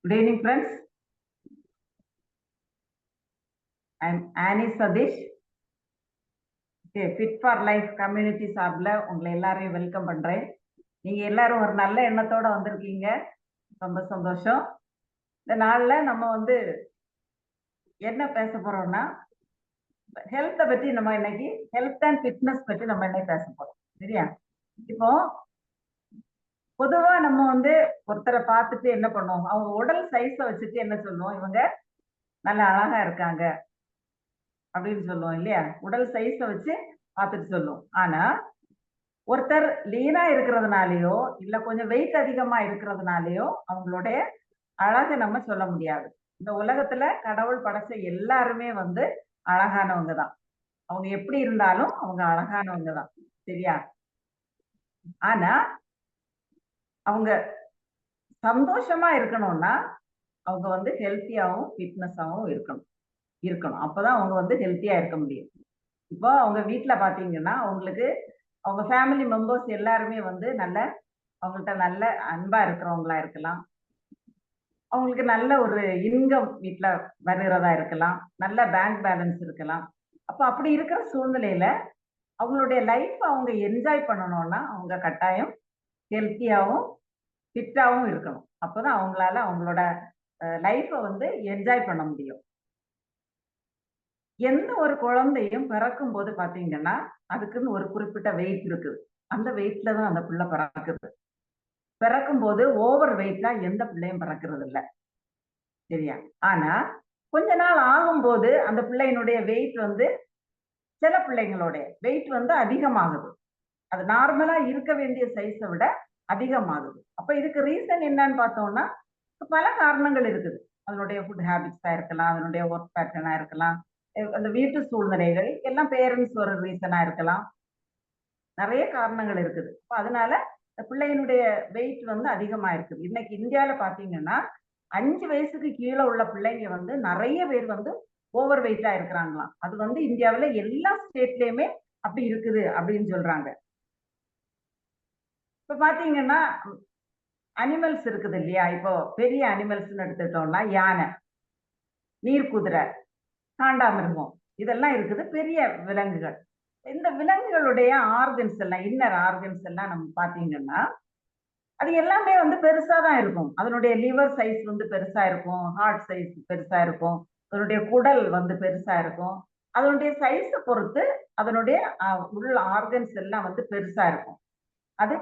Good evening, friends. I'm Annie Sadish. Okay, Fit for Life community சார்பில் உங்களை எல்லாரையும் welcome பண்றேன். நீங்க எல்லாரும் ஒரு நல்ல எண்ணத்தோட வந்திருக்கீங்க. ரொம்ப சந்தோஷம். இந்த நாள்ல நம்ம என்ன பேச போறோம்னா ஹெல்த்தை பற்றி நம்ம இன்னைக்கு ஹெல்த் அண்ட் ஃபிட்னஸ் பற்றி நம்ம இன்னைக்கு பேச போறோம். சரியா? இப்போ பொதுவா நம்ம ஒருத்தரை பார்த்துட்டு என்ன பண்ணுவோம், அவங்க உடல் சைஸை வச்சுட்டு என்ன சொல்லுவோம், இவங்க நல்ல அழகா இருக்காங்க அப்படின்னு சொல்லுவோம் இல்லையா? உடல் சைஸை வச்சு பார்த்துட்டு சொல்லுவோம். ஆனா ஒருத்தர் லீனா இருக்கிறதுனாலயோ இல்ல கொஞ்சம் வெயிட் அதிகமா இருக்கிறதுனாலயோ அவங்களுடைய அழகை நம்ம சொல்ல முடியாது. இந்த உலகத்துல கடவுள் படைச்ச எல்லாருமே அழகானவங்க தான். அவங்க எப்படி இருந்தாலும் அவங்க அழகானவங்க தான். சரியா? ஆனா அவங்க சந்தோஷமா இருக்கணும்னா அவங்க ஹெல்த்தியாவும் ஃபிட்னஸாவும் இருக்கணும். அப்பதான் அவங்க ஹெல்த்தியா இருக்க முடியும். இப்போ அவங்க வீட்டுல பாத்தீங்கன்னா அவங்க ஃபேமிலி மெம்பர்ஸ் எல்லாருமே நல்ல அவங்கள்ட்ட நல்ல அன்பா இருக்கிறவங்களா இருக்கலாம். அவங்களுக்கு நல்ல ஒரு இன்கம் வீட்டுல வருகிறதா இருக்கலாம். நல்ல பேங்க் பேலன்ஸ் இருக்கலாம். அப்ப அப்படி இருக்கிற சூழ்நிலையில அவங்களுடைய லைஃப் அவங்க என்ஜாய் பண்ணணும்னா அவங்க கட்டாயம் ஹெல்த்தியாவும் ஃபிட்டாவும் இருக்கணும். அப்பதான் அவங்களால அவங்களோட லைஃபை என்ஜாய் பண்ண முடியும். எந்த ஒரு குழந்தையும் பிறக்கும் போது பாத்தீங்கன்னா அதுக்குன்னு ஒரு குறிப்பிட்ட வெயிட் இருக்குது. அந்த வெயிட்ல தான் அந்த பிள்ளை பிறக்குது. பிறக்கும் போது ஓவர் வெயிட்ல எந்த பிள்ளையும் பிறக்கிறது இல்லை. சரியா? ஆனா கொஞ்ச நாள் ஆகும்போது அந்த பிள்ளையினுடைய வெயிட் சில பிள்ளைங்களுடைய வெயிட் அதிகமாகுது. அது நார்மலா இருக்க வேண்டிய சைஸை விட அதிகமாகுது. அப்ப இதுக்கு ரீசன் என்னன்னு பார்த்தோம்னா பல காரணங்கள் இருக்குது. அதனுடைய ஃபுட் ஹேபிட்ஸா இருக்கலாம், அதனுடைய ஒர்க் பேட்டர்னா இருக்கலாம், அந்த வீட்டு சூழ்நிலைகள் எல்லாம், பேரண்ட்ஸ் ஒரு ரீசனா இருக்கலாம். நிறைய காரணங்கள் இருக்குது. அப்ப அதனால பிள்ளையினுடைய வெயிட் அதிகமா இருக்குது. இன்னைக்கு இந்தியாவில பாத்தீங்கன்னா 5 வயசுக்கு கீழே உள்ள பிள்ளைங்க நிறைய பேர் ஓவர் வெயிட்டா இருக்கிறாங்களாம். அது இந்தியாவில எல்லா ஸ்டேட்லயுமே அப்படி இருக்குது அப்படின்னு சொல்றாங்க. இப்ப பாத்தீங்கன்னா அனிமல்ஸ் இருக்குது இல்லையா? இப்போ பெரிய அனிமல்ஸ் எடுத்துட்டோம்னா யானை, நீர்க்குதிரை, காண்டாமிருகம் இதெல்லாம் இருக்குது, பெரிய விலங்குகள். இந்த விலங்குகளுடைய ஆர்கன்ஸ் எல்லாம், இன்னர் ஆர்கன்ஸ் எல்லாம் நம்ம பாத்தீங்கன்னா அது எல்லாமே பெருசா தான் இருக்கும். அதனுடைய லிவர் சைஸ் பெருசா இருக்கும், ஹார்ட் சைஸ் பெருசா இருக்கும், அதனுடைய குடல் பெருசா இருக்கும். அதனுடைய சைஸை பொறுத்து அதனுடைய உள்ள ஆர்கன்ஸ் எல்லாம் பெருசா இருக்கும். அது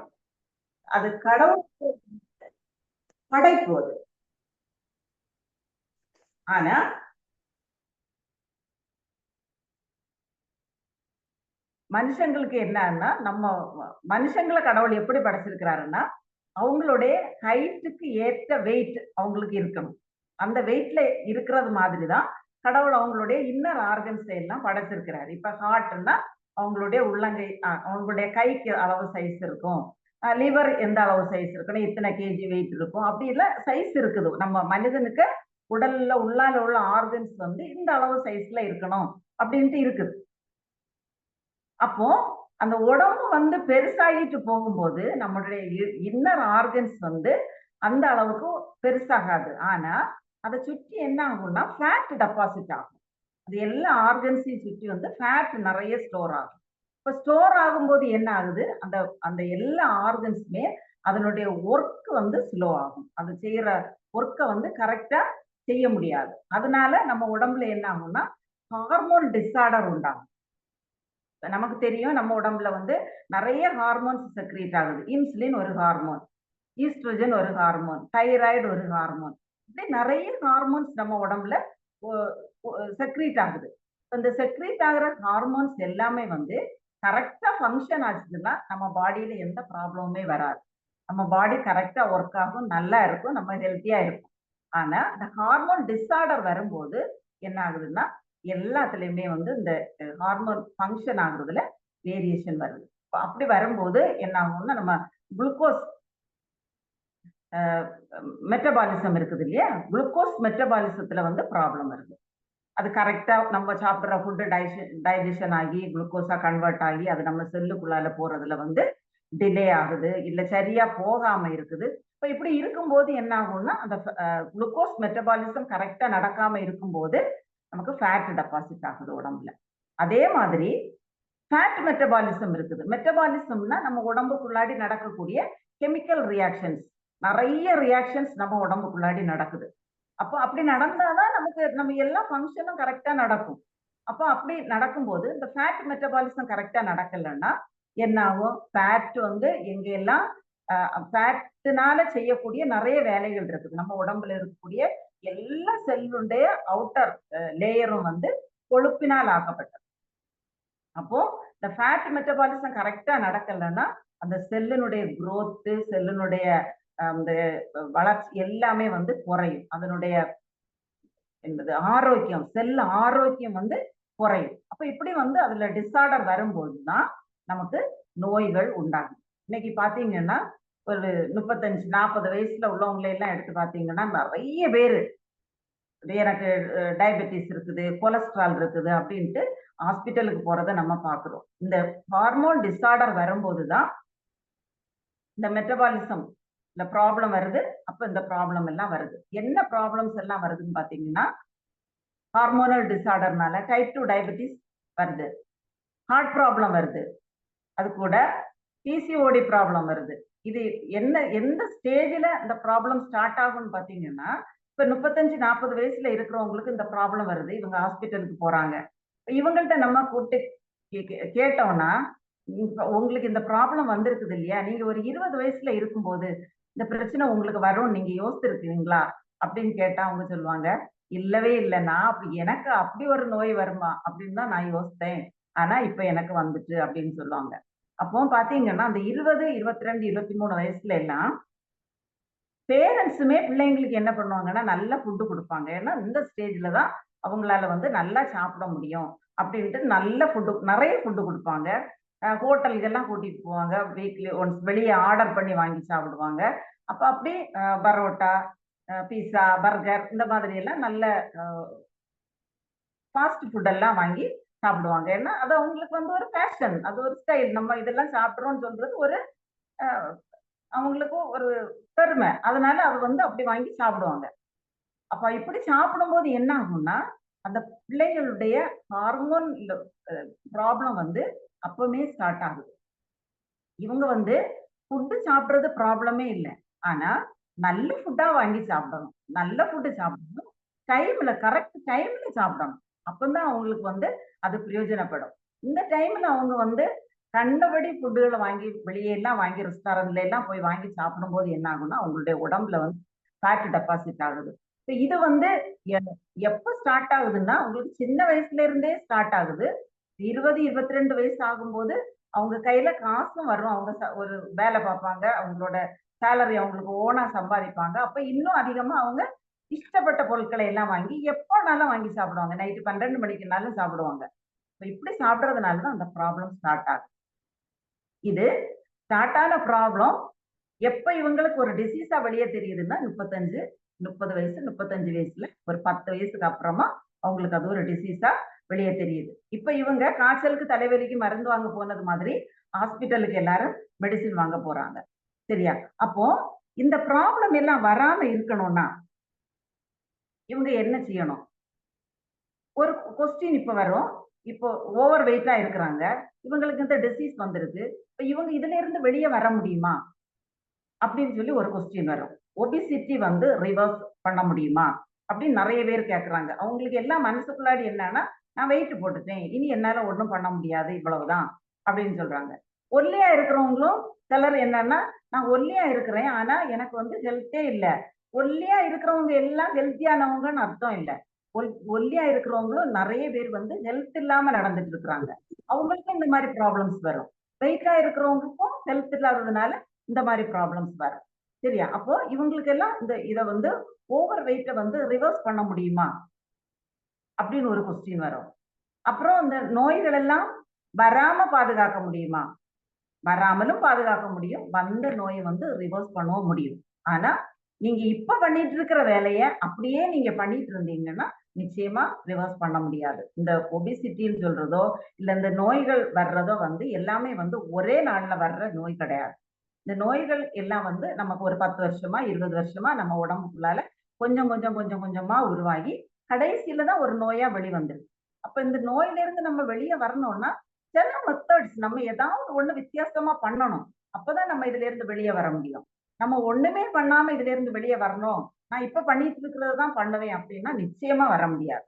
அது கடவுள் படைப்பு அது. ஆனா மனுஷங்களுக்கு என்னன்னா, நம்ம மனுஷங்களை கடவுள் எப்படி படைச்சிருக்கிறாருன்னா அவங்களுடைய ஹைட்டுக்கு ஏற்ற வெயிட் அவங்களுக்கு இருக்கணும். அந்த வெயிட்ல இருக்கிறது மாதிரிதான் கடவுள் அவங்களுடைய இன்னர் ஆர்கன்ஸ் எல்லாம் படைச்சிருக்கிறாரு. இப்ப ஹார்ட்னா அவங்களுடைய உள்ளங்கை, அவங்களுடைய கைக்கு அளவு சைஸ் இருக்கும். லிவர் எந்த அளவு சைஸ் இருக்கணும், இத்தனை கேஜி வெயிட் இருக்கும், அப்படி இல்ல சைஸ் இருக்குது. நம்ம மனிதனுக்கு உடல்ல உள்ளால உள்ள ஆர்கன்ஸ் இந்த அளவு சைஸ்ல இருக்கணும் அப்படின்ட்டு இருக்குது. அப்போ அந்த உடம்பு பெருசாகிட்டு போகும்போது நம்மளுடைய இன்னர் ஆர்கன்ஸ் அந்த அளவுக்கு பெருசாகாது. ஆனா அதை சுற்றி என்ன ஆகும்னா ஃபேட் டெபாசிட் ஆகும். அது எல்லா ஆர்கன்ஸையும் சுற்றி ஃபேட் நிறைய ஸ்டோர் ஆகும். இப்ப ஸ்டோர் ஆகும்போது என்ன ஆகுது, அந்த அந்த எல்லா ஆர்கன்ஸுமே அதனுடைய ஒர்க் ஸ்லோ ஆகும். அது செய்யற ஒர்க்கை கரெக்டா செய்ய முடியாது. அதனால நம்ம உடம்புல என்ன ஆகும்னா ஹார்மோன் டிஸார்டர் உண்டாகும். நமக்கு தெரியும் நம்ம உடம்புல நிறைய ஹார்மோன்ஸ் செக்ரீட் ஆகுது. இன்சுலின் ஒரு ஹார்மோன், ஈஸ்ட்ரோஜன் ஒரு ஹார்மோன், தைராய்டு ஒரு ஹார்மோன், இப்படி நிறைய ஹார்மோன்ஸ் நம்ம உடம்புல செக்ரீட் ஆகுது. இந்த செக்ரீட் ஆகிற ஹார்மோன்ஸ் எல்லாமே கரெக்டா ஃபங்க்ஷன் ஆச்சுன்னா நம்ம பாடியில எந்த ப்ராப்ளமுமே வராது. நம்ம பாடி கரெக்டா ஒர்க் ஆகும், நல்லா இருக்கும், நம்ம ஹெல்த்தியா இருக்கும். ஆனா இந்த ஹார்மோன் டிஸார்டர் வரும்போது என்ன ஆகுதுன்னா எல்லாத்துலயுமே இந்த ஹார்மோன் ஃபங்க்ஷன் ஆகுறதுல வேரியேஷன் வருது. அப்படி வரும்போது என்ன ஆகும்னா நம்ம குளுக்கோஸ் மெட்டபாலிசம் இருக்குது இல்லையா, குளுக்கோஸ் மெட்டபாலிசத்துல ப்ராப்ளம் வருது. அது கரெக்டா நம்ம சாப்பிடுற ஃபுட்டு டைஜஷன் ஆகி குளுக்கோஸா கன்வெர்ட் ஆகி அது நம்ம செல்லுக்குள்ளால போறதுல டிலே ஆகுது, இல்ல சரியா போகாம இருக்குது. இப்ப இப்ப இப்படி இருக்கும்போது என்ன ஆகும்னா, அந்த குளுக்கோஸ் மெட்டபாலிசம் கரெக்ட்டா நடக்காம இருக்கும்போது, நமக்கு ஃபேட் டெபாசிட் ஆகுது உடம்புல. அதே மாதிரி ஃபேட் மெட்டபாலிசம் இருக்குது. மெட்டபாலிசம்னா நம்ம உடம்புக்குள்ளாடி நடக்கக்கூடிய கெமிக்கல் ரியாக்ஷன்ஸ். நெறைய ரியாக்ஷன்ஸ் நம்ம உடம்புக்குள்ளாடி நடக்குது. அப்போ அப்படி நடந்தா தான் நமக்கு நம்ம எல்லா ஃபங்ஷனும் கரெக்ட்டா நடக்கும். அப்போ அப்படி நடக்கும்போது, இந்த ஃபேட் மெட்டபாலிசம் கரெக்ட்டா நடக்கலன்னா, என்ன ஆகும்? ஃபேட் வந்து எங்கெல்லாம் ஃபேட்னால செய்யக்கூடிய நெறைய வேலைகள் இருக்குது. நம்ம உடம்புல இருக்கக்கூடிய எல்லா செல்லுடைய அவுட்டர் லேயரும் வந்து கொழுப்பினால் ஆக்கப்பட்டது. அப்போ இந்த ஃபேட் மெட்டபாலிசம் கரெக்ட்டா நடக்கலன்னா, அந்த செல்லினுடைய குரோத், செல்லினுடைய அந்த வளர்ச்சி எல்லாமே வந்து குறையும். அதனுடைய என்பது ஆரோக்கியம், செல் ஆரோக்கியம் வந்து குறையும். அப்ப இப்படி வந்து அதுல டிஸார்டர் வரும்போது தான் நமக்கு நோய்கள் உண்டாகும். இன்னைக்கு பார்த்தீங்கன்னா, ஒரு 35, 40 வயசுல உள்ளவங்கள எல்லாம் எடுத்து பார்த்தீங்கன்னா, நெறைய பேரு எனக்கு டயபெட்டிஸ் இருக்குது, கொலஸ்ட்ரால் இருக்குது அப்படின்ட்டு ஹாஸ்பிட்டலுக்கு போறத நம்ம பார்க்கிறோம். இந்த ஹார்மோன் டிஸார்டர் வரும்போது தான் இந்த மெட்டபாலிசம் இந்த ப்ராப்ளம் வருது. அப்ப இந்த ப்ராப்ளம் எல்லாம் வருது. என்ன ப்ராப்ளம்ஸ் எல்லாம் வருதுன்னு பார்த்தீங்கன்னா, ஹார்மோனல் டிஸார்டர்னால டைப் 2 டயபெட்டிஸ் வருது. ஹார்ட் ப்ராப்ளம் வருது. அது கூட பிசிஓடி ப்ராப்ளம் வருது. இது எந்த ஸ்டேஜ்ல இந்த ப்ராப்ளம் ஸ்டார்ட் ஆகும்னு பார்த்தீங்கன்னா, இப்ப 35, 40 வயசுல இருக்கிறவங்களுக்கு இந்த ப்ராப்ளம் வருது. இவங்க ஹாஸ்பிட்டலுக்கு போறாங்க. இவங்கள்ட்ட நம்ம கூப்பிட்டு கேட்டோம்னா, இப்ப உங்களுக்கு இந்த ப்ராப்ளம் வந்திருக்குது இல்லையா? நீங்க ஒரு 20 வயசுல இருக்கும்போது, இந்த பிரச்சனை உங்களுக்கு வரும்னு நீங்க யோசிச்சிருக்கீங்களா? அப்படின்னு கேட்டா அவங்க சொல்லுவாங்க, இல்லவே இல்ல. நான் எனக்கு அப்படி ஒரு நோய் வருமா? அப்படின்னு தான் நான் யோசித்தேன். ஆனா இப்ப எனக்கு வந்துச்சு அப்படின்னு சொல்லுவாங்க. அப்போ பார்த்தீங்கன்னா, அந்த 20, 22, 23 வயசுல எல்லாம் பேரண்ட்ஸுமே பிள்ளைங்களுக்கு என்ன பண்ணுவாங்கன்னா, நல்ல ஃபுட் குடுப்பாங்க. ஏன்னா, இந்த ஸ்டேஜ்ல தான் அவங்களால வந்து நல்லா சாப்பிட முடியும். அப்படின்ட்டு நல்ல ஃபுட் நெறைய ஃபுட் குடுப்பாங்க. ஹோட்டலுக்கெல்லாம் கூட்டிட்டு போவாங்க. வீக்லி ஒன்ஸ் வெளிய ஆர்டர் பண்ணி வாங்கி சாப்பிடுவாங்க. அப்ப அப்படி பரோட்டா, பீஸா, பர்கர் இந்த மாதிரி எல்லாம் நல்ல அ ஃபாஸ்ட் ஃபுட் எல்லாம் வாங்கி சாப்பிடுவாங்க. ஏன்னா, அது அவங்களுக்கு வந்து ஒரு பேஷன். அது ஒரு ஸ்டைல். நம்ம இதெல்லாம் சாப்பிடுறோம்ன்னு சொல்றது ஒரு அ அவங்களுக்கும் ஒரு பெருமை. அதனால அது வந்து அப்படி வாங்கி சாப்பிடுவாங்க. அப்ப இப்படி சாப்பிடும்போது என்ன ஆகும்னா, அந்த பிள்ளைகளுடைய ஹார்மோன் ப்ராப்ளம் வந்து அப்பவுமே ஸ்டார்ட் ஆகுது. இவங்க வந்து ஃபுட் சாப்பிடுறது ப்ராப்ளமே இல்ல. ஆனா, நல்ல ஃபுட்டா வாங்கி சாப்பிடணும். நல்ல ஃபுட் சாப்பிடணும். கரெக்ட் டைம்ல சாப்பிடணும். அப்பதான் அவங்களுக்கு வந்து அது பிரயோஜனப்படும். இந்த டைம்ல அவங்க வந்து கண்டபடி ஃபுட்டுகள வாங்கி வெளிய எல்லாம் வாங்கி ரெஸ்டாரண்ட்ல எல்லாம் போய் வாங்கி சாப்பிடும்போது என்ன ஆகும்னா, அவங்களுடைய உடம்புல வந்து ஃபேட் டெபாசிட் ஆகுது. இப்ப இது வந்து எ எப்ப ஸ்டார்ட் ஆகுதுன்னா, உங்களுக்கு சின்ன வயசுல இருந்தே ஸ்டார்ட் ஆகுது. 20, 22 வயசு ஆகும்போது அவங்க கையில காசும் வரும். அவங்க ஒரு வேலை பார்ப்பாங்க. அவங்களோட சேலரி அவங்களுக்கு ஓனா சம்பாதிப்பாங்க. அப்ப இன்னும் அதிகமா அவங்க இஷ்டப்பட்ட பொருட்களை எல்லாம் வாங்கி எப்போனாலும் வாங்கி சாப்பிடுவாங்க. நைட்டு 12 மணிக்குனாலும் சாப்பிடுவாங்க. இப்ப இப்படி சாப்பிடுறதுனால தான் அந்த ப்ராப்ளம் ஸ்டார்ட் ஆகுது. இது ஸ்டார்ட் ஆன ப்ராப்ளம் எப்ப இவங்களுக்கு ஒரு டிசீஸா வெளிய தெரியுதுன்னா 35, 30 வயசு, 35 வயசுல ஒரு 10 வயசுக்கு அப்புறமா அவங்களுக்கு அது ஒரு டிசீஸா வெளிய தெரியுது. இப்ப இவங்க காய்ச்சலுக்கு, தலைவலிக்கு மருந்து வாங்க போனது மாதிரி ஹாஸ்பிட்டலுக்கு எல்லாரும் மெடிசின் வாங்க போறாங்க. சரியா? அப்போ இந்த ப்ராப்ளம் எல்லாம் வராம இருக்கணும்னா, இவங்க என்ன செய்யணும்? ஒரு கொஸ்டின் இப்ப வரும். இப்போ ஓவர் வெயிட்டா இருக்கிறாங்க. இவங்களுக்கு இந்த டிசீஸ் வந்திருக்கு. இப்ப இவங்க இதுல இருந்து வெளிய வர முடியுமா? அப்படின்னு சொல்லி ஒரு கொஸ்டின் வரும். ஒபிசிட்டி வந்து ரிவர்ஸ் பண்ண முடியுமா? அப்படின்னு நெறைய பேர் கேட்கறாங்க. அவங்களுக்கு எல்லாம் மனசுக்குள்ளாடி என்னன்னா, நான் வெயிட் போட்டுட்டேன். இனி என்னால ஒண்ணும் பண்ண முடியாது. இவ்வளவுதான் அப்படின்னு சொல்றாங்க. ஒல்லியா இருக்கிறவங்களும் சிலர் என்னன்னா, நான் ஒல்லியா இருக்கிறேன். ஆனா எனக்கு வந்து ஹெல்த்தே இல்ல. ஒல்லியா இருக்கிறவங்க எல்லாம் ஹெல்த்தியானவங்கன்னு அர்த்தம் இல்ல. ஒல்லியா இருக்கிறவங்களும் நெறைய பேர் வந்து ஹெல்த் இல்லாம நடந்துட்டு இருக்கிறாங்க. அவங்களுக்கும் இந்த மாரி ப்ராப்ளம்ஸ் வரும். வெயிட்டா இருக்கிறவங்களுக்கும் ஹெல்த் இல்லாததுனால இந்த மாரி ப்ராப்ளம்ஸ் வரும். சரியா? அப்போ இவங்களுக்கெல்லாம் இத வந்து ஓவர் வெயிட்ட வந்து ரிவர்ஸ் பண்ண முடியுமா? அப்படின்னு ஒரு கொஸ்டின் வரும். அப்புறம் இந்த நோய்கள் எல்லாம் வராம பாதுகாக்க முடியுமா? வராமலும் பாதுகாக்க முடியும். வந்த நோய வந்து ரிவர்ஸ் பண்ணவும் முடியும். ஆனா, நீங்க இப்ப பண்ணிட்டு இருக்கிற வேலைய அப்படியே நீங்க பண்ணிட்டு இருந்தீங்கன்னா, நிச்சயமா ரிவர்ஸ் பண்ண முடியாது. இந்த ஒபிசிட்டின்னு சொல்றதோ, இல்ல இந்த நோய்கள் வர்றதோ வந்து எல்லாமே வந்து ஒரே நாள்ல வர்ற நோய் கிடையாது. இந்த நோய்கள் எல்லாம் வந்து நமக்கு ஒரு 10 வருஷமா 20 வருஷமா நம்ம உடம்புக்குள்ளால கொஞ்சம் கொஞ்சம் கொஞ்சம் கொஞ்சமா உருவாகி கடைசியில தான் ஒரு நோயா வெளிவந்துருக்கு. அப்ப இந்த நோயில இருந்து நம்ம வெளிய வரணும்னா சில மெத்தட்ஸ் நம்ம ஏதாவது ஒண்ணு வித்தியாசமா பண்ணணும். அப்பதான் நம்ம இதுல இருந்து வெளிய வர முடியும். நம்ம ஒண்ணுமே பண்ணாம இதுல இருந்து வெளிய வரணும். நான் இப்ப பண்ணிட்டு இருக்கிறது தான் பண்ணுவேன் அப்படின்னா நிச்சயமா வர முடியாது.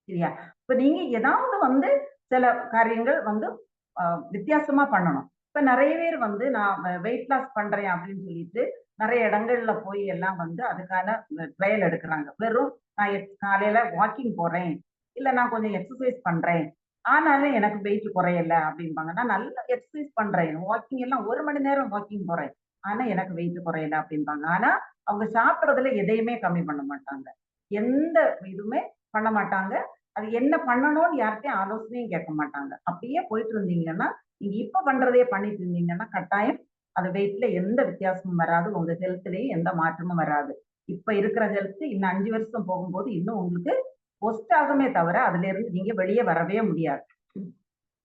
சரியா? இப்ப நீங்க ஏதாவது வந்து சில காரியங்கள் வந்து அ வித்தியாசமா பண்ணணும். இப்ப நெறைய பேர் வந்து நான் வெயிட் லாஸ் பண்றேன் அப்படின்னு சொல்லிட்டு, நெறைய இடங்கள்ல போய் எல்லாம் வந்து அதுக்கான ட்ரையல் எடுக்குறாங்க. வெறும் நான் காலையில வாக்கிங் போறேன். இல்ல நான் கொஞ்சம் எக்சர்சைஸ் பண்றேன். ஆனாலும் எனக்கு வெயிட் குறையல அப்படிம்பாங்க. நான் நல்லா எக்சர்சைஸ் பண்றேன். வாக்கிங் எல்லாம் 1 மணி நேரம் வாக்கிங் போறேன். ஆனா எனக்கு வெயிட் குறையல அப்படிம்பாங்க. ஆனா அவங்க சாப்பிடுறதுல எதையுமே கம்மி பண்ண மாட்டாங்க. எந்த இதுவுமே பண்ண மாட்டாங்க. அது என்ன பண்ணணும்னு யார்ட்டயும் ஆலோசனையும் கேட்க மாட்டாங்க. அப்படியே போயிட்டு இருந்தீங்கன்னா, நீங்க இப்ப பண்றதையே பண்ணிட்டு இருந்தீங்கன்னா, கட்டாயம் அது வெயிட்ல எந்த வித்தியாசமும் வராது. உங்க ஹெல்த்லயும் எந்த மாற்றமும் வராது. இப்ப இருக்கிற ஹெல்த் இன்னும் 5 வருஷம் போகும்போது இன்னும் உங்களுக்கு ஒஸ்ட் ஆகுமே தவிர, அதிலிருந்து நீங்க வெளிய வரவே முடியாது.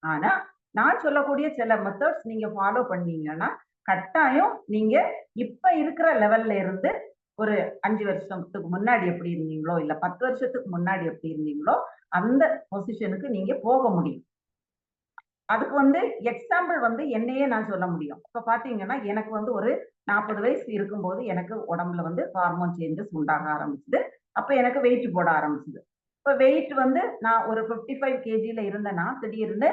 ஆனா, நான் சொல்லக்கூடிய சில மெத்தட்ஸ் நீங்க ஃபாலோ பண்ணீங்கன்னா, கட்டாயம் நீங்க இப்ப இருக்கிற லெவல்ல இருந்து ஒரு 5 வருஷத்துக்கு முன்னாடி எப்படி இருந்தீங்களோ, இல்ல 10 வருஷத்துக்கு முன்னாடி எப்படி இருந்தீங்களோ, அந்த பொசிஷனுக்கு நீங்க போக முடியும். அதுக்கு வந்து எக்ஸாம்பிள் வந்து என்னையே நான் சொல்ல முடியும். இப்ப பார்த்தீங்கன்னா, எனக்கு வந்து ஒரு 40 வயசு இருக்கும்போது எனக்கு உடம்புல வந்து ஹார்மோன் சேஞ்சஸ் உண்டாக ஆரம்பிச்சது. அப்ப எனக்கு வெயிட் போட ஆரம்பிச்சது. இப்ப வெயிட் வந்து நான் ஒரு 55 கேஜில இருந்தேன்னா, திடீர்னு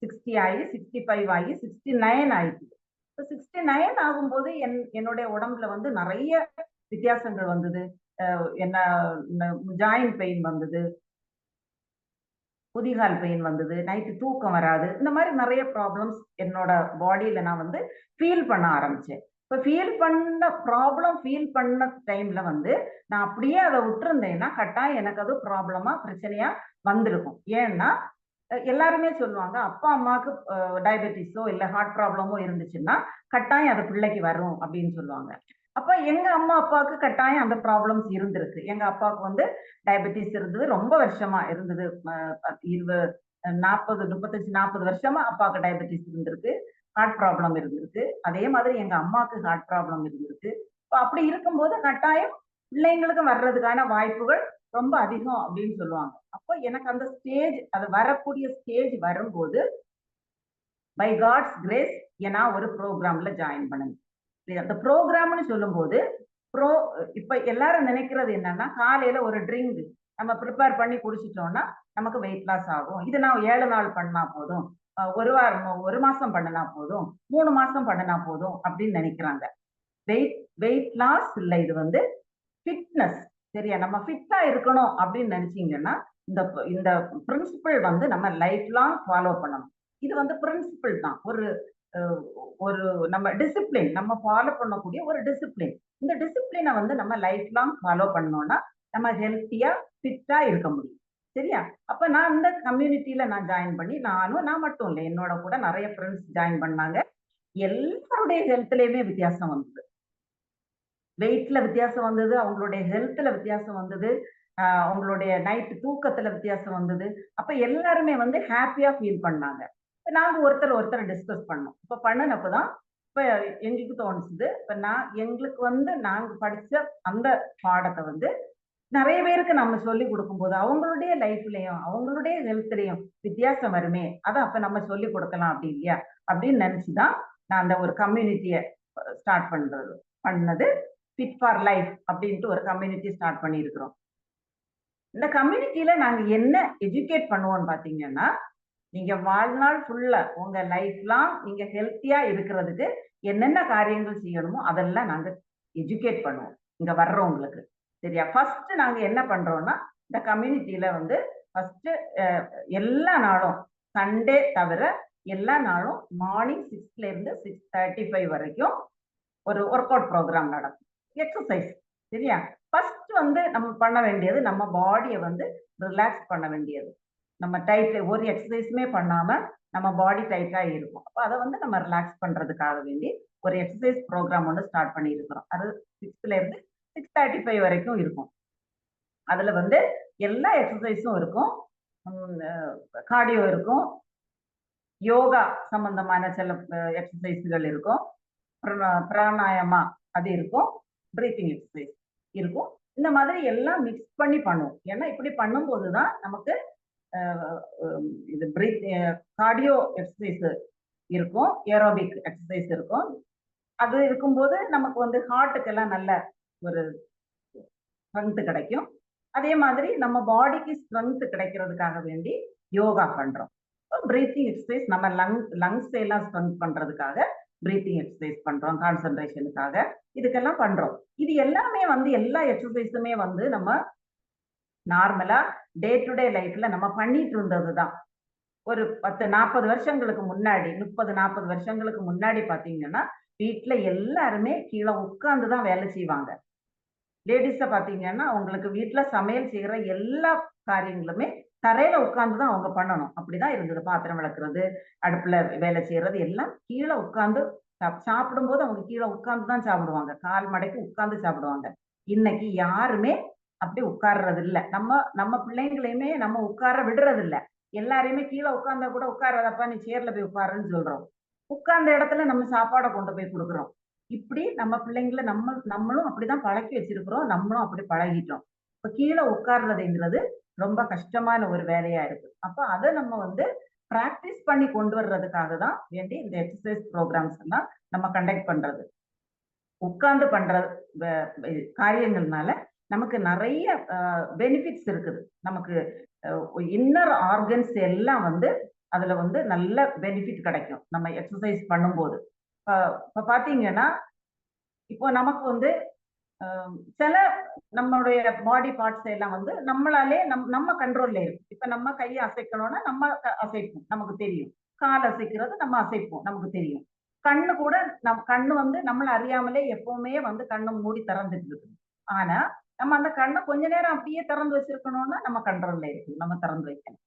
60 ஆயி, 65 ஆயி, 69 ஆயிடுச்சு. இப்ப 69 ஆகும்போது என்னுடைய உடம்புல வந்து நெறைய வித்தியாசங்கள் வந்தது. என்ன ஜாயிண்ட் பெயின் வந்தது. குதிகால் பெயின் வந்தது. நைட்டு தூக்கம் வராது. இந்த மாரி நெறைய ப்ராப்ளம்ஸ் என்னோட பாடியில நான் வந்து ஃபீல் பண்ண ஆரம்பிச்சேன். இப்ப ஃபீல் பண்ண டைம்ல வந்து, நான் அப்படியே அத விட்டுருந்தேன்னா, கட்டாயம் எனக்கு அது ப்ராப்ளமா, பிரச்சனையா வந்திருக்கும். ஏன்னா, எல்லாருமே சொல்லுவாங்க, அப்பா, அம்மாக்கு டயபெட்டிஸோ, இல்ல ஹார்ட் ப்ராப்ளமோ இருந்துச்சுன்னா, கட்டாயம் அது பிள்ளைக்கு வரும் அப்படின்னு சொல்லுவாங்க. அப்ப எங்க அம்மா, அப்பாவுக்கு கட்டாயம் அந்த ப்ராப்ளம்ஸ் இருந்திருக்கு. எங்க அப்பாவுக்கு வந்து டயபெட்டிஸ் இருந்தது. ரொம்ப வருஷமா இருந்தது. இருவ 40, 35, 40 வருஷமா அப்பாவுக்கு டயபெட்டிஸ் இருந்திருக்கு. ஹார்ட் ப்ராப்ளம் இருந்திருக்கு. அதே மாதிரி எங்க அம்மாவுக்கு ஹார்ட் ப்ராப்ளம் இருந்திருக்கு. இப்ப அப்படி இருக்கும்போது கட்டாயம் பிள்ளைங்களுக்கும் வர்றதுக்கான வாய்ப்புகள் ரொம்ப அதிகம் அப்படின்னு சொல்லுவாங்க. அப்போ எனக்கு அந்த அது வரக்கூடிய ஸ்டேஜ் வரும்போது, பை காட்ஸ் கிரேஸ் நான் ஒரு ப்ரோகிராம்ல ஜாயின் பண்ணேன். அந்த ப்ரோகிராம்னு சொல்லும்போது, ப்ரோ இப்ப எல்லாரும் நினைக்கிறது என்னன்னா, காலையில ஒரு ட்ரிங்க் நம்ம பிரிப்பேர் பண்ணி குடிச்சிட்டோம்னா, நமக்கு வெயிட் லாஸ் ஆகும். இது நான் 7 நாள் பண்ணா போதும். 1 வாரம் 1 மாசம் பண்ணுனா போதும். 3 மாசம் பண்ணுனா போதும் அப்படின்னு நினைக்கிறாங்க. வெயிட் வெயிட் லாஸ் இல்ல இது வந்து ஃபிட்னஸ். சரியா? நம்ம ஃபிட்டா இருக்கணும் அப்படின்னு நினைச்சீங்கன்னா, இந்த இந்த பிரின்சிபிள் வந்து நம்ம லைஃப் லாங் ஃபாலோ பண்ணணும். இது வந்து பிரின்சிபிள் தான். ஒரு அ ஒரு நம்ம டிசிப்ளின் நம்ம ஃபாலோ பண்ணக்கூடிய ஒரு டிசிப்ளின். இந்த டிசிப்ளின வந்து நம்ம லைஃப் லாங் ஃபாலோ பண்ணோம்னா, நம்ம ஹெல்த்தியா, ஃபிட்டா இருக்க முடியும். சரியா? அப்ப நான் இந்த கம்யூனிட்டில நான் ஜாயின் பண்ணி, நான் மட்டும் இல்ல. என்னோட கூட நெறைய ஃபிரெண்ட்ஸ் ஜாயின் பண்ணாங்க. எல்லாருடைய ஹெல்த்லயுமே வித்தியாசம் வந்தது. வெயிட்ல வித்தியாசம் வந்தது. அவங்களுடைய ஹெல்த்ல வித்தியாசம் வந்தது. அவங்களுடைய நைட் தூக்கத்துல வித்தியாசம் வந்தது. அப்ப எல்லாருமே வந்து ஹேப்பியா ஃபீல் பண்ணாங்க. இப்ப நாங்க ஒருத்தர் டிஸ்கஸ் பண்ணோம். இப்ப பண்ணுனப்ப தான் இப்ப எங்களுக்கு தோணுச்சுது. இப்ப எங்களுக்கு வந்து நாங்க படிச்ச அந்த பாடத்த வந்து நெறைய பேருக்கு நம்ம சொல்லிக் குடுக்கும்போது, அவங்களுடைய லைஃப்லயும், அவங்களுடைய ஹெல்த்லயும் வித்தியாசம் வருமே! அத அப்ப நம்ம சொல்லிக் குடுக்கலாம் அப்படி இல்லையா? அப்படின்னு நெனச்சு தான் நான் அந்த ஒரு கம்யூனிட்டிய ஸ்டார்ட் பண்ணது. ஃபிட் ஃபார் லைஃப் அப்படின்ட்டு ஒரு கம்யூனிட்டி ஸ்டார்ட் பண்ணியிருக்கிறோம். இந்த கம்யூனிட்டில நாங்க என்ன எஜுகேட் பண்ணுவோம்ன்னு பார்த்தீங்கன்னா, நீங்க வாழ்நாள் ஃபுல்லா உங்க லைஃப் லாங் நீங்க ஹெல்த்தியா இருக்கிறதுக்கு என்னென்ன காரியங்கள் செய்யணுமோ, அதெல்லாம் நாங்க எஜுகேட் பண்ணுவோம். இங்க வர்றவங்களுக்கு. சரியா? ஃபர்ஸ்ட் நாங்க என்ன பண்றோம்னா, இந்த கம்யூனிட்டில வந்து ஃபர்ஸ்ட் அ எல்லா நாளும் சண்டே தவிர எல்லா நாளும் மார்னிங் 6ல இருந்து 6:35 வரைக்கும் ஒரு ஒர்க் அவுட் ப்ரோகிராம் நடக்கும். எக்ஸர்சைஸ். சரியா? ஃபர்ஸ்ட் வந்து நம்ம பண்ண வேண்டியது, நம்ம பாடிய வந்து ரிலாக்ஸ் பண்ண வேண்டியது. நம்ம ஒரு எக்ஸர்சைஸுமே பண்ணாம நம்ம பாடி டைட்டா இருக்கும். அப்ப அத வந்து நம்ம ரிலாக்ஸ் பண்றதுக்காக வேண்டி ஒரு எக்ஸர்சைஸ் ப்ரோகிராம் ஒண்ணு ஸ்டார்ட் பண்ணியிருக்கிறோம். அது 6ல இருந்து 6:35 வரைக்கும் இருக்கும். அதுல வந்து எல்லா எக்ஸர்சைஸும் இருக்கும். ம் கார்டியோ இருக்கும். யோகா சம்பந்தமான சில எக்ஸர்சைஸ்கள் இருக்கும். பிராணாயமா அது இருக்கும், பிரீத்திங் எக்ஸசைஸ் இருக்கும். இந்த மாதிரி எல்லாம் மிக்ஸ் பண்ணி பண்ணுவோம். ஏன்னா இப்படி பண்ணும்போது தான் நமக்கு இது பிரீத் கார்டியோ எக்ஸசைஸ் இருக்கும், ஏரோபிக் எக்ஸசைஸ் இருக்கும். அது இருக்கும்போது நமக்கு வந்து ஹார்ட்டுக்கெல்லாம் நல்ல ஒரு ஸ்ட்ரென்த் கிடைக்கும். அதே மாதிரி நம்ம பாடிக்கு ஸ்ட்ரென்த் கிடைக்கிறதுக்காக வேண்டி யோகா பண்றோம். பிரீத்திங் எக்ஸசைஸ் நம்ம லங்ஸ் எல்லாம் ஸ்ட்ரென்த் பண்றதுக்காக பிரீத்திங் எக்ஸசைஸ் பண்றோம், கான்சென்ட்ரேஷனுக்காக இதுக்கெல்லாம் பண்றோம். இது எல்லாமே வந்து எல்லா எக்ஸசைஸுமே வந்து நம்ம நார்மலா டே டு டே லைஃப்ல நம்ம பண்ணிட்டு இருந்ததுதான். ஒரு 10-40 வருஷங்களுக்கு முன்னாடி 30-40 வருஷங்களுக்கு முன்னாடி பாத்தீங்கன்னா வீட்டுல எல்லாருமே கீழே உட்கார்ந்துதான் வேலை செய்வாங்க. லேடிஸ பாத்தீங்கன்னா உங்களுக்கு வீட்டுல சமையல் செய்யற எல்லா காரியங்களுமே தரையில உட்கார்ந்துதான் அவங்க பண்ணணும். அப்படிதான் இருந்தது. பாத்திரம் விளக்குறது, அடுப்புல வேலை செய்யறது எல்லாம் கீழே உட்கார்ந்து சாப்பிடும்போது அவங்க கீழே உட்கார்ந்துதான் சாப்பிடுவாங்க. கால் மடக்கி உட்கார்ந்து சாப்பிடுவாங்க. இன்னைக்கு யாருமே அப்படி உட்கார்றது இல்ல. நம்ம நம்ம பிள்ளைங்களையுமே நம்ம உட்கார விடுறது இல்ல. எல்லாரையுமே கீழே உட்கார்ந்தா கூட உட்காராதப்பா, நீ சேர்ல போய் உட்காருன்னு சொல்றோம். உட்கார்ந்த இடத்துல நம்ம சாப்பாடை கொண்டு போய் கொடுக்குறோம். இப்படி நம்ம பிள்ளைங்களை நம்மளும் அப்படிதான் பழக்கி வச்சிருக்கிறோம். நம்மளும் அப்படி பழகிட்டோம். இப்ப கீழே உட்கார்றதுங்கிறது ரொம்ப கஷ்டமான ஒரு வேலையா இருக்கு. அப்ப அதை நம்ம வந்து பிராக்டிஸ் பண்ணி கொண்டு வர்றதுக்காக தான் வேண்டி இந்த எக்ஸசைஸ் ப்ரோக்ராம்ஸ் எல்லாம் நம்ம கண்டக்ட் பண்றது. உட்கார்ந்து பண்ற காரியங்கள்னால நமக்கு நிறைய பெனிஃபிட்ஸ் இருக்குது. நமக்கு இன்னர் ஆர்கன்ஸ் எல்லாம் வந்து அதுல வந்து நல்ல பெனிஃபிட் கிடைக்கும் நம்ம எக்ஸசைஸ் பண்ணும்போது. இப்ப பாத்தீங்கன்னா இப்போ நமக்கு வந்து சில நம்மளுடைய பாடி பார்ட்ஸ் எல்லாம் வந்து நம்மளாலே நம்ம கண்ட்ரோல்ல இருக்கு. இப்ப நம்ம கையை அசைக்கணும்னா நம்ம அசைப்போம், நமக்கு தெரியும். கால் அசைக்கிறது நம்ம அசைப்போம், நமக்கு தெரியும். கண்ணு கூட கண்ணு வந்து நம்மள அறியாமலே எப்பவுமே வந்து கண்ணு மூடி திறந்துட்டு இருக்கு. ஆனா நம்ம அந்த கண்ணை கொஞ்ச நேரம் அப்படியே திறந்து வச்சிருக்கணும்னா நம்ம கண்ட்ரோல்ல இருக்கு, நம்ம திறந்து வைக்கணும்.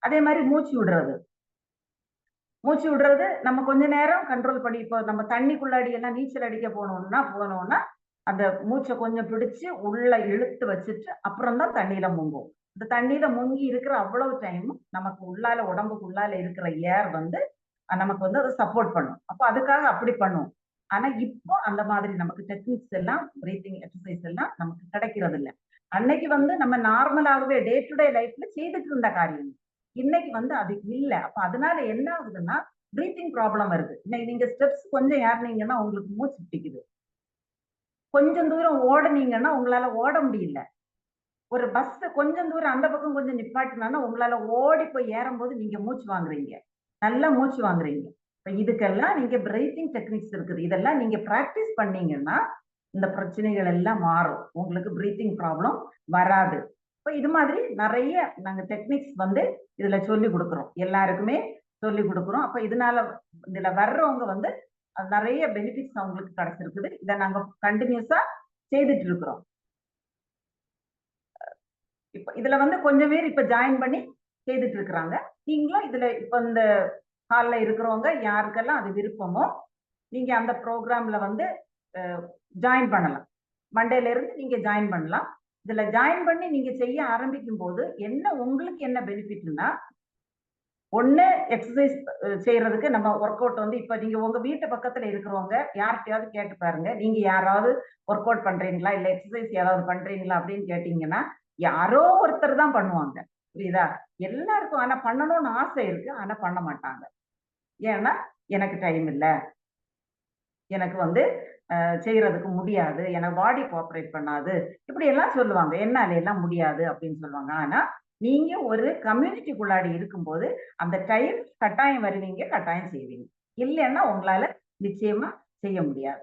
அதே மாதிரி மூச்சு விடுறது, மூச்சு விடுறது நம்ம கொஞ்ச நேரம் கண்ட்ரோல் பண்ணி, இப்போ நம்ம தண்ணிக்குள்ளாடி எல்லாம் நீச்சல் அடிக்க போனோம்னா அந்த மூச்சை கொஞ்சம் பிடிச்சு உள்ள இழுத்து வச்சுட்டு அப்புறம் தான் தண்ணியில முங்கும். இந்த தண்ணியில முங்கி இருக்கிற அவ்வளவு டைம் நமக்கு உள்ளால உடம்புக்குள்ளால இருக்கிற ஏர் வந்து நமக்கு வந்து அதை சப்போர்ட் பண்ணும். அப்போ அதுக்காக அப்படி பண்ணும். ஆனா இப்போ அந்த மாதிரி நமக்கு டெக்னிக்ஸ் எல்லாம் பிரீத்திங் எக்ஸசைஸ் எல்லாம் நமக்கு கிடைக்கிறது இல்லை. அன்னைக்கு வந்து நம்ம நார்மலாகவே டே டு டே லைஃப்ல செய்துட்டு இருந்த காரியம் இன்னைக்கு வந்து அது இல்லை. அப்ப அதனால என்ன ஆகுதுன்னா பிரீத்திங் ப்ராப்ளம் வருது. இன்னைக்கு நீங்க ஸ்டெப்ஸ் கொஞ்சம் ஏறினீங்கன்னா உங்களுக்கு மூச்சு பிடிக்குது. கொஞ்சம் தூரம் ஓடுனீங்கன்னா உங்களால ஓட முடியல. ஒரு பஸ் கொஞ்சம் தூரம் அந்த பக்கம் கொஞ்சம் நிப்பாட்டினா உங்களால ஓடி போய் ஏறும்போது நீங்க மூச்சு வாங்குறீங்க, நல்லா மூச்சு வாங்குறீங்க. இப்ப இதுக்கெல்லாம் நீங்க பிரீத்திங் டெக்னிக்ஸ் இருக்குது. இதெல்லாம் நீங்க பிராக்டிஸ் பண்ணீங்கன்னா இந்த பிரச்சனைகள் எல்லாம் மாறும். உங்களுக்கு பிரீத்திங் ப்ராப்ளம் வராது. இப்ப இது மாதிரி நிறைய நாங்க டெக்னிக்ஸ் வந்து இதுல சொல்லி கொடுக்குறோம், எல்லாருக்குமே சொல்லி கொடுக்குறோம். அப்ப இதனால இதுல வர்றவங்க வந்து நிறைய பெனிஃபிட்ஸ் அவங்களுக்கு கிடைச்சிருக்குது. இதை நாங்க கண்டினியூஸா செய்துட்டு இருக்கிறோம். இப்ப இதுல வந்து கொஞ்சம் பேர் இப்ப ஜாயின் பண்ணி செய்துட்டு இருக்கிறாங்க. நீங்களும் இதுல இப்ப இந்த ஹால்ல இருக்கிறவங்க யாருக்கெல்லாம் அது விருப்பமோ நீங்க அந்த ப்ரோக்ராம்ல வந்து ஜாயின் பண்ணலாம். மண்டேல இருந்து நீங்க ஜாயின் பண்ணலாம். இதுல ஜாயின் பண்ணி நீங்க செய்ய ஆரம்பிக்கும் போது என்ன உங்களுக்கு என்ன பெனிஃபிட்னா, ஒண்ணு எக்ஸசைஸ் செய்யறதுக்கு நம்ம ஒர்க் அவுட் வந்து இப்ப நீங்க உங்க வீட்டு பக்கத்துல இருக்கிறவங்க யார்கிட்டயாவது கேட்டு பாருங்க. நீங்க யாராவது ஒர்க் அவுட் பண்றீங்களா இல்ல எக்ஸசைஸ் யாராவது பண்றீங்களா அப்படின்னு கேட்டீங்கன்னா யாரோ ஒருத்தர் தான் பண்ணுவாங்க. புரியுதா? எல்லாருக்கும் ஆனா பண்ணணும்னு ஆசை இருக்கு, ஆனா பண்ண மாட்டாங்க. ஏன்னா எனக்கு டைம் இல்ல, எனக்கு வந்து செய்யறதுக்கு முடியாது, எனக்கு பாடி கோஆபரேட் பண்ணாது, இப்படி எல்லாம் சொல்லுவாங்க. என்னால எல்லாம் முடியாது அப்படின்னு சொல்லுவாங்க. ஆனா நீங்க ஒரு கம்யூனிட்டிக்குள்ளாடி இருக்கும்போது அந்த டைம் கட்டாயம் வருவீங்க, கட்டாயம் செய்வீங்க. இல்லைன்னா உங்களால நிச்சயமா செய்ய முடியாது.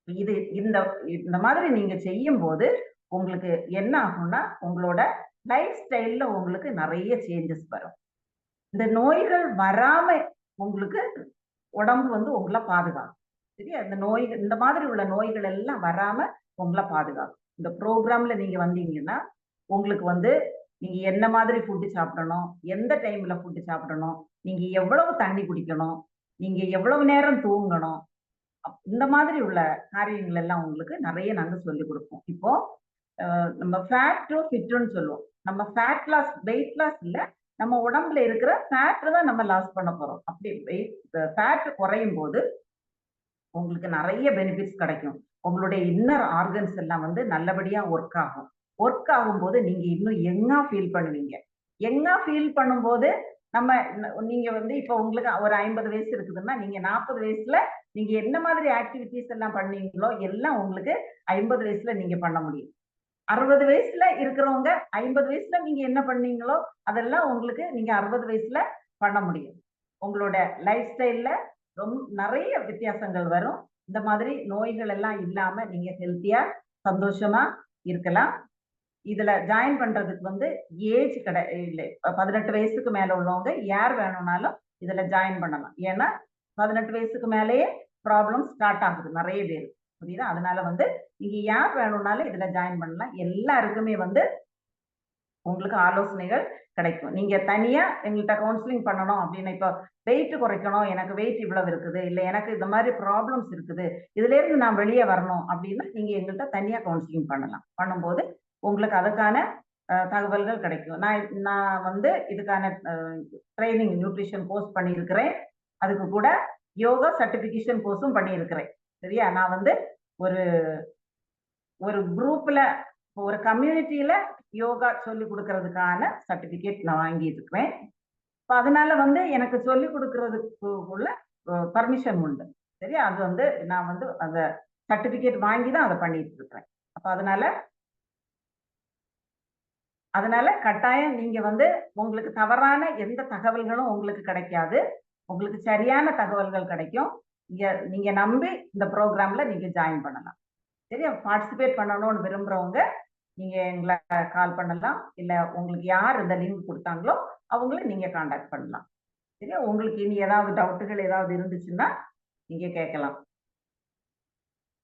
இது இந்த இந்த மாதிரி நீங்க செய்யும் போது உங்களுக்கு என்ன ஆகும்னா உங்களோட லைஃப் ஸ்டைல்ல உங்களுக்கு நிறைய சேஞ்சஸ் வரும். இந்த நோய்கள் வராம உங்களுக்கு உடம்பு வந்து உங்களை பாதுகாக்கும். சரியா? இந்த நோய்கள் இந்த மாதிரி உள்ள நோய்கள் எல்லாம் வராம உங்களை பாதுகாக்கும். இந்த ப்ரோக்ராம்ல நீங்க வந்தீங்கன்னா உங்களுக்கு வந்து நீங்க என்ன மாதிரி ஃபுட்டு சாப்பிடணும், எந்த டைம்ல ஃபுட்டு சாப்பிடணும், நீங்க எவ்வளவு தண்ணி குடிக்கணும், நீங்க எவ்வளவு நேரம் தூங்கணும், இந்த மாதிரி உள்ள காரியங்கள் எல்லாம் உங்களுக்கு நிறைய நாங்க சொல்லிக் கொடுப்போம். இப்போ நம்ம ஃபேட் டு ஃபிட்னு சொல்லுவோம். நம்ம ஃபேட் லாஸ், வெயிட் லாஸ் இல்ல, நம்ம உடம்புல இருக்கிற ஃபேட் தான் நம்ம லாஸ் பண்ண போறோம். அப்படி ஃபேட் குறையும் போது உங்களுக்கு நிறைய பெனிஃபிட்ஸ் கிடைக்கும். உங்களுடைய இன்னர் ஆர்கன்ஸ் எல்லாம் வந்து நல்லபடியா ஒர்க் ஆகும். ஒர்க் ஆகும்போது நீங்க இன்னும் யங்கா ஃபீல் பண்ணுவீங்க. யங்கா ஃபீல் பண்ணும்போது நம்ம நீங்க வந்து இப்ப உங்களுக்கு ஒரு 50 வயசு இருக்குதுன்னா, நீங்க 40 வயசுல நீங்க என்ன மாதிரி ஆக்டிவிட்டீஸ் எல்லாம் பண்ணீங்களோ, எல்லாம் உங்களுக்கு 50 வயசுல நீங்க பண்ண முடியும். 60 வயசுல இருக்கிறவங்க 50 வயசுல நீங்க என்ன பண்ணீங்களோ, அதெல்லாம் உங்களுக்கு நீங்க 60 வயசுல பண்ண முடியும். உங்களோட லைஃப் ஸ்டைல்ல நெறைய வித்தியாசங்கள் வரும். இந்த மாதிரி நோய்கள் எல்லாம் இல்லாம நீங்க ஹெல்த்தியா, சந்தோஷமா இருக்கலாம். இதுல ஜாயின் பண்றதுக்கு வந்து ஏஜ் இல்ல. 18 வயசுக்கு மேல உள்ளவங்க யார் வேணும்னாலும் இதுல ஜாயின் பண்ணலாம். ஏன்னா 18 வயசுக்கு மேலேயே ப்ராப்ளம் ஸ்டார்ட் ஆகுது நெறைய பேருக்கு. புரியுதா? அதனால வந்து நீங்க யார் வேணும்னாலும் இதுல ஜாயின் பண்ணலாம். எல்லாருக்குமே வந்து உங்களுக்கு ஆலோசனைகள் கிடைக்கும். நீங்க தனியா எங்கள்ட்ட கவுன்சிலிங் பண்ணணும் அப்படின்னு இப்போ வெயிட் குறைக்கணும், எனக்கு வெயிட் இவ்வளவு இருக்குது, இல்ல எனக்கு இந்த மாதிரி ப்ராப்ளம்ஸ் இருக்குது, இதுல இருந்து நான் வெளியே வரணும் அப்படின்னா நீங்க எங்கள்ட்ட தனியா கவுன்சிலிங் பண்ணலாம். பண்ணும்போது உங்களுக்கு அதுக்கான தகவல்கள் கிடைக்கும். நான் நான் வந்து இதுக்கான ட்ரைனிங் நியூட்ரிஷன் கோர்ஸ் பண்ணியிருக்கிறேன். அதுக்கு கூட யோகா சர்டிபிகேஷன் கோர்ஸும் பண்ணியிருக்கிறேன். சரியா? நான் வந்து ஒரு ஒரு குரூப்ல ஒரு கம்யூனிட்டியில யோகா சொல்லி கொடுக்கறதுக்கான சர்டிபிகேட் நான் வாங்கி இருக்கிறேன். அதனால வந்து எனக்கு சொல்லி கொடுக்கறதுக்கு உள்ள பர்மிஷன் உண்டு. சரியா? அது வந்து நான் வந்து அந்த சர்டிபிகேட் வாங்கி தான் அதை பண்ணிட்டு இருக்கிறேன். அப்ப அதனால அதனால கட்டாயம் நீங்க வந்து உங்களுக்கு தவறான எந்த தகவல்களும் உங்களுக்கு கிடைக்காது. உங்களுக்கு சரியான தகவல்கள் கிடைக்கும். நீங்க நீங்க நம்பி இந்த ப்ரோக்ராம்ல நீங்க ஜாயின் பண்ணலாம். சரியா? பார்ட்டிசிபேட் பண்ணணும்னு விரும்புறவங்க நீங்க எங்களை கால் பண்ணலாம். இல்ல உங்களுக்கு யார் இந்த லிங்க் கொடுத்தாங்களோ அவங்கள நீங்க கான்டாக்ட் பண்ணலாம். சரியா? உங்களுக்கு இனி ஏதாவது டவுட்டுகள் ஏதாவது இருந்துச்சுன்னா நீங்க கேட்கலாம்.